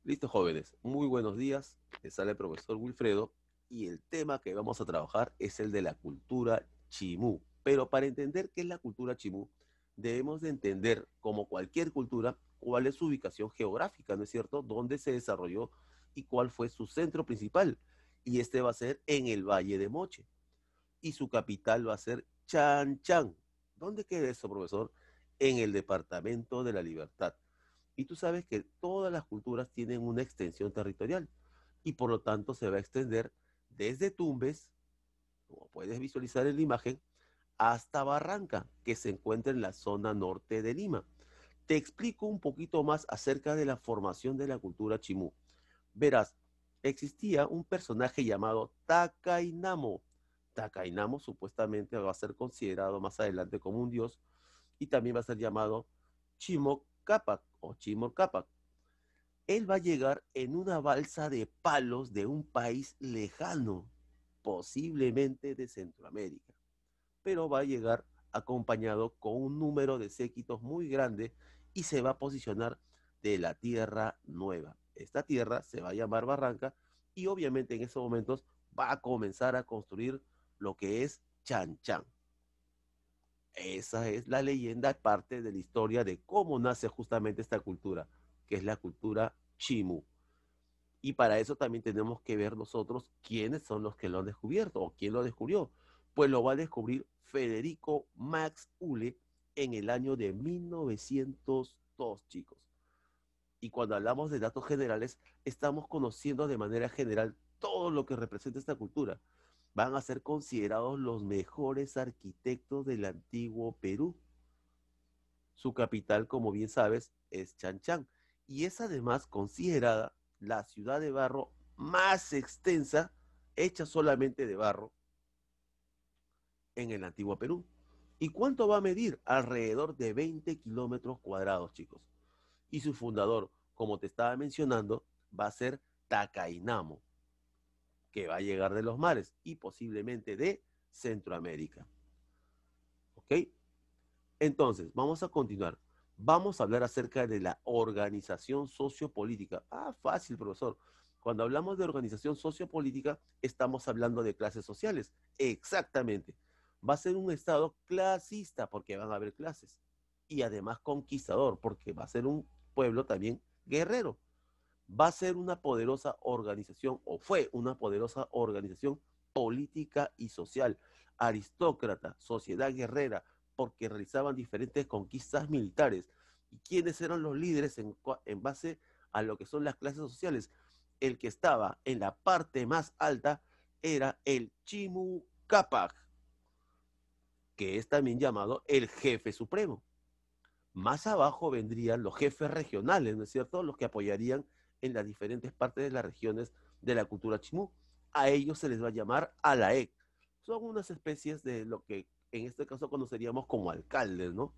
Listo, jóvenes. Muy buenos días. Les sale el profesor Wilfredo y el tema que vamos a trabajar es el de la cultura chimú. Pero para entender qué es la cultura chimú, debemos de entender, como cualquier cultura, cuál es su ubicación geográfica, ¿no es cierto? Dónde se desarrolló y cuál fue su centro principal. Y este va a ser en el Valle de Moche. Y su capital va a ser Chan Chan. ¿Dónde queda eso, profesor? En el departamento de la Libertad. Y tú sabes que todas las culturas tienen una extensión territorial y por lo tanto se va a extender desde Tumbes, como puedes visualizar en la imagen, hasta Barranca, que se encuentra en la zona norte de Lima. Te explico un poquito más acerca de la formación de la cultura chimú. Verás, existía un personaje llamado Takainamo. Takainamo supuestamente va a ser considerado más adelante como un dios y también va a ser llamado Chimo Capac o Chimor Capac. Él va a llegar en una balsa de palos de un país lejano, posiblemente de Centroamérica, pero va a llegar acompañado con un número de séquitos muy grande y se va a posicionar de la Tierra Nueva. Esta tierra se va a llamar Barranca y obviamente en esos momentos va a comenzar a construir lo que es Chan Chan. Esa es la leyenda, parte de la historia de cómo nace justamente esta cultura, que es la cultura Chimu. Y para eso también tenemos que ver nosotros quiénes son los que lo han descubierto o quién lo descubrió. Pues lo va a descubrir Federico Max Ulle en el año de 1902, chicos. Y cuando hablamos de datos generales, estamos conociendo de manera general todo lo que representa esta cultura. Van a ser considerados los mejores arquitectos del antiguo Perú. Su capital, como bien sabes, es Chan Chan y es además considerada la ciudad de barro más extensa, hecha solamente de barro, en el antiguo Perú. ¿Y cuánto va a medir? Alrededor de 20 kilómetros cuadrados, chicos. Y su fundador, como te estaba mencionando, va a ser Takainamo, que va a llegar de los mares y posiblemente de Centroamérica. ¿Ok? Entonces, vamos a continuar. Vamos a hablar acerca de la organización sociopolítica. Ah, fácil, profesor. Cuando hablamos de organización sociopolítica, estamos hablando de clases sociales. Exactamente. Va a ser un Estado clasista porque van a haber clases. Y además conquistador porque va a ser un pueblo también guerrero. Va a ser una poderosa organización o fue una poderosa organización política y social, aristócrata, sociedad guerrera, porque realizaban diferentes conquistas militares. ¿Y quiénes eran los líderes en base a lo que son las clases sociales? El que estaba en la parte más alta era el Chimu Capac, que es también llamado el jefe supremo. Más abajo vendrían los jefes regionales, ¿no es cierto? Los que apoyarían en las diferentes partes de las regiones de la cultura chimú. A ellos se les va a llamar alaec. Son unas especies de lo que en este caso conoceríamos como alcaldes, ¿no?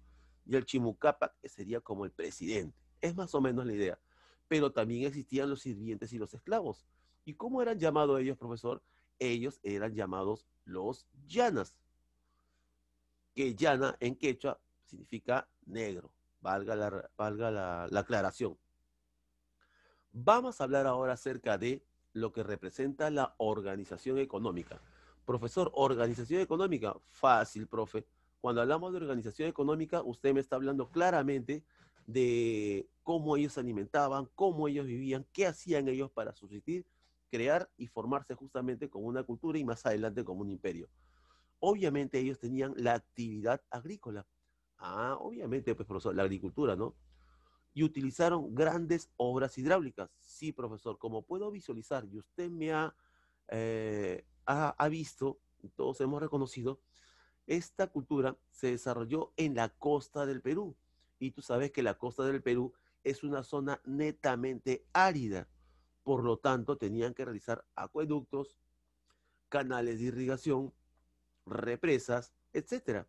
Y el chimucapa sería como el presidente. Es más o menos la idea. Pero también existían los sirvientes y los esclavos. ¿Y cómo eran llamados ellos, profesor? Ellos eran llamados los llanas, que llana en quechua significa negro, valga la aclaración. Vamos a hablar ahora acerca de lo que representa la organización económica. Profesor, organización económica, fácil, profe. Cuando hablamos de organización económica, usted me está hablando claramente de cómo ellos se alimentaban, cómo ellos vivían, qué hacían ellos para subsistir, crear y formarse justamente como una cultura y más adelante como un imperio. Obviamente ellos tenían la actividad agrícola. Ah, obviamente, pues profesor, la agricultura, ¿no? Y utilizaron grandes obras hidráulicas. Sí, profesor, como puedo visualizar y usted me ha visto, todos hemos reconocido, esta cultura se desarrolló en la costa del Perú. Y tú sabes que la costa del Perú es una zona netamente árida. Por lo tanto, tenían que realizar acueductos, canales de irrigación, represas, etcétera.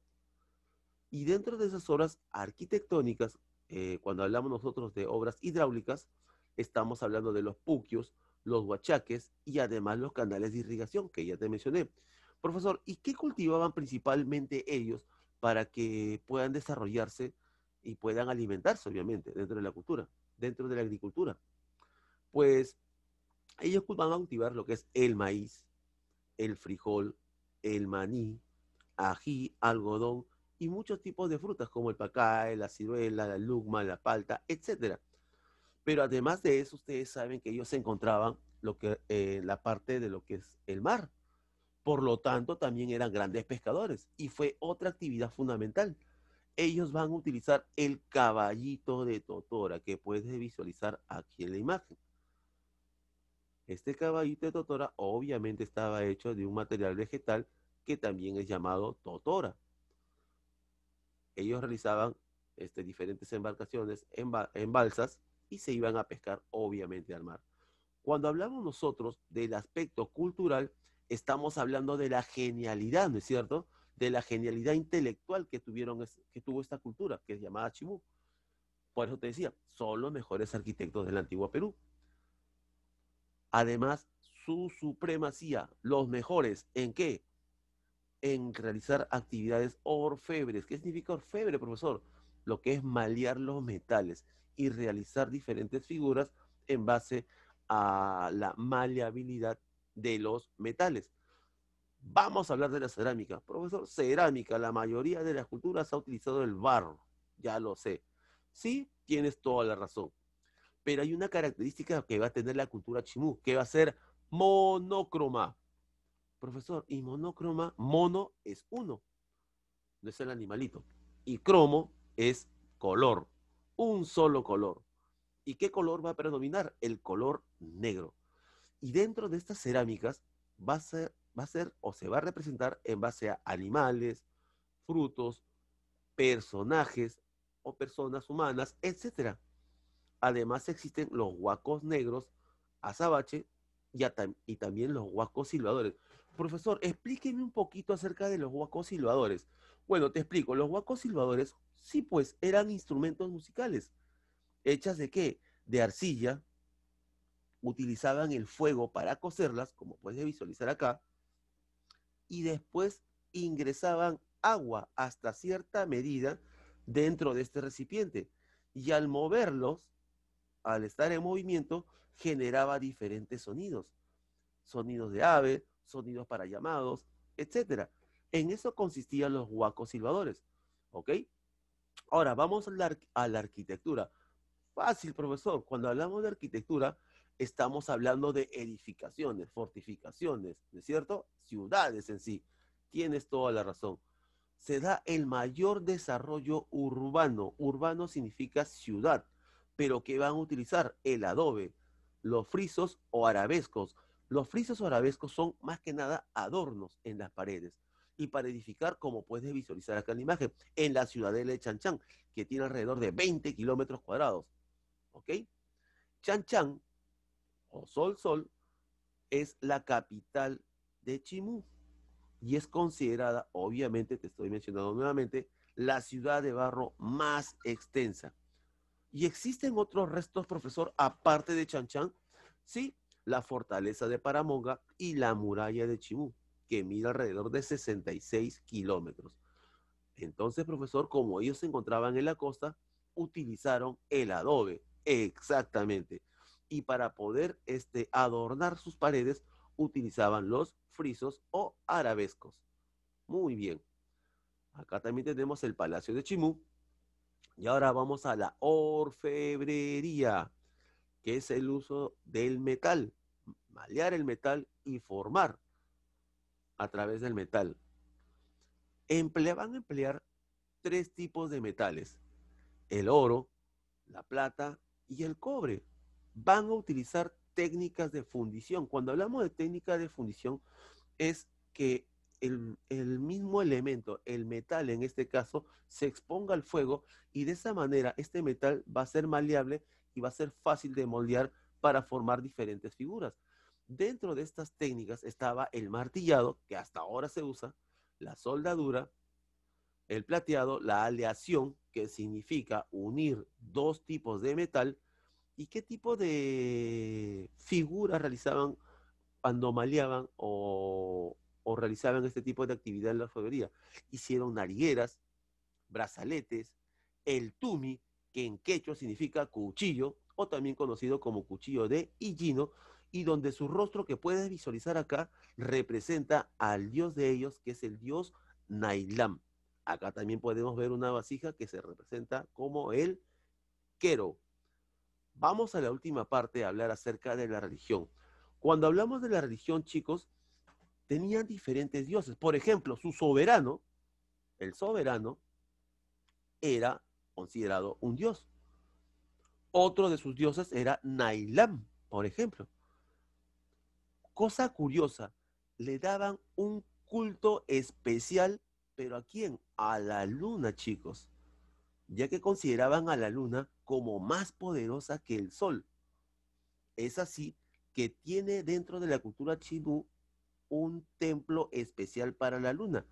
Y dentro de esas obras arquitectónicas, cuando hablamos nosotros de obras hidráulicas, estamos hablando de los puquios, los huachaques y además los canales de irrigación que ya te mencioné. Profesor, ¿y qué cultivaban principalmente ellos para que puedan desarrollarse y puedan alimentarse, obviamente, dentro de la cultura, dentro de la agricultura? Pues ellos van a cultivar lo que es el maíz, el frijol, el maní, ají, algodón y muchos tipos de frutas como el pacay, la ciruela, la lugma, la palta, etcétera. Pero además de eso, ustedes saben que ellos se encontraban la parte de lo que es el mar. Por lo tanto, también eran grandes pescadores y fue otra actividad fundamental. Ellos van a utilizar el caballito de Totora que puedes visualizar aquí en la imagen. Este caballito de Totora obviamente estaba hecho de un material vegetal que también es llamado Totora. Ellos realizaban diferentes embarcaciones en balsas y se iban a pescar obviamente al mar. Cuando hablamos nosotros del aspecto cultural, estamos hablando de la genialidad, ¿no es cierto? De la genialidad intelectual que tuvo esta cultura, que es llamada Chimú. Por eso te decía, son los mejores arquitectos del antiguo Perú. Además, su supremacía, los mejores, ¿en qué? En realizar actividades orfebres. ¿Qué significa orfebre, profesor? Lo que es malear los metales y realizar diferentes figuras en base a la maleabilidad de los metales. Vamos a hablar de la cerámica. Profesor, cerámica, la mayoría de las culturas ha utilizado el barro, ya lo sé. Sí, tienes toda la razón. Pero hay una característica que va a tener la cultura chimú, que va a ser monócroma. Profesor, y monócroma, mono es uno, no es el animalito. Y cromo es color, un solo color. ¿Y qué color va a predominar? El color negro. Y dentro de estas cerámicas va a ser o se va a representar en base a animales, frutos, personajes o personas humanas, etcétera. Además existen los huacos negros, azabache y también los huacos silbadores. Profesor, explíqueme un poquito acerca de los huacos silbadores. Bueno, te explico. Los huacos silbadores, sí, pues eran instrumentos musicales. ¿Hechas de qué? De arcilla. Utilizaban el fuego para cocerlas, como puedes visualizar acá, y después ingresaban agua hasta cierta medida dentro de este recipiente. Y al moverlos, al estar en movimiento, generaba diferentes sonidos. Sonidos de ave, sonidos para llamados, etcétera. En eso consistían los huacos silbadores. ¿Ok? Ahora vamos a la arquitectura. Fácil, profesor. Cuando hablamos de arquitectura, estamos hablando de edificaciones, fortificaciones, ¿no es cierto? Ciudades en sí. Tienes toda la razón. Se da el mayor desarrollo urbano. Urbano significa ciudad, pero que van a utilizar el adobe, los frisos o arabescos. Los frisos o arabescos son más que nada adornos en las paredes. Y para edificar, como puedes visualizar acá en la imagen, en la ciudadela de Chanchán, que tiene alrededor de 20 kilómetros cuadrados. ¿Ok? Chanchán, o Sol, es la capital de Chimú y es considerada, obviamente, te estoy mencionando nuevamente, la ciudad de barro más extensa. ¿Y existen otros restos, profesor, aparte de Chanchán? Sí, la fortaleza de Paramonga y la muralla de Chimú, que mide alrededor de 66 kilómetros. Entonces, profesor, como ellos se encontraban en la costa, utilizaron el adobe, exactamente. Y para poder adornar sus paredes, utilizaban los frisos o arabescos. Muy bien. Acá también tenemos el Palacio de Chimú. Y ahora vamos a la orfebrería, que es el uso del metal, malear el metal y formar a través del metal. Van a emplear tres tipos de metales: el oro, la plata y el cobre. Van a utilizar técnicas de fundición. Cuando hablamos de técnica de fundición, es que el mismo elemento, el metal en este caso, se exponga al fuego y de esa manera este metal va a ser maleable y va a ser fácil de moldear para formar diferentes figuras. Dentro de estas técnicas estaba el martillado, que hasta ahora se usa, la soldadura, el plateado, la aleación, que significa unir dos tipos de metal, y qué tipo de figuras realizaban cuando maleaban o realizaban este tipo de actividad en la orfebrería. Hicieron narigueras, brazaletes, el tumi, que en quechua significa cuchillo, o también conocido como cuchillo de Illino, y donde su rostro que puedes visualizar acá representa al dios de ellos, que es el dios Nailam. Acá también podemos ver una vasija que se representa como el Quero. Vamos a la última parte a hablar acerca de la religión. Cuando hablamos de la religión, chicos, tenían diferentes dioses. Por ejemplo, su soberano, el soberano, era considerado un dios. Otro de sus dioses era Nailam, por ejemplo. Cosa curiosa, le daban un culto especial, pero ¿a quién? A la luna, chicos, ya que consideraban a la luna como más poderosa que el sol. Es así que tiene dentro de la cultura chibú un templo especial para la luna,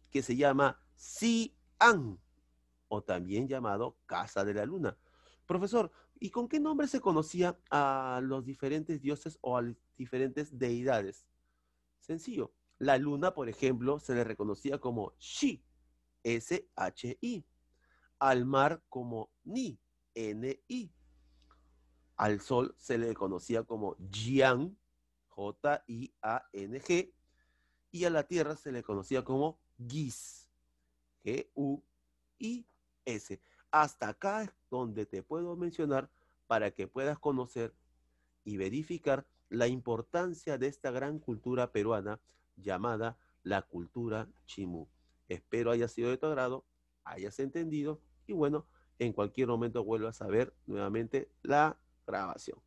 que se llama Xi'an, o también llamado Casa de la Luna. Profesor, ¿y con qué nombre se conocía a los diferentes dioses o a las diferentes deidades? Sencillo. La luna, por ejemplo, se le reconocía como Shi, S-H-I. Al mar como Ni, N-I. Al sol se le conocía como Jiang, J-I-A-N-G. Y a la tierra se le conocía como Gis, G-U-I-S. Hasta acá es donde te puedo mencionar para que puedas conocer y verificar la importancia de esta gran cultura peruana llamada la cultura chimú. Espero haya sido de tu agrado, hayas entendido y bueno, en cualquier momento vuelvas a ver nuevamente la grabación.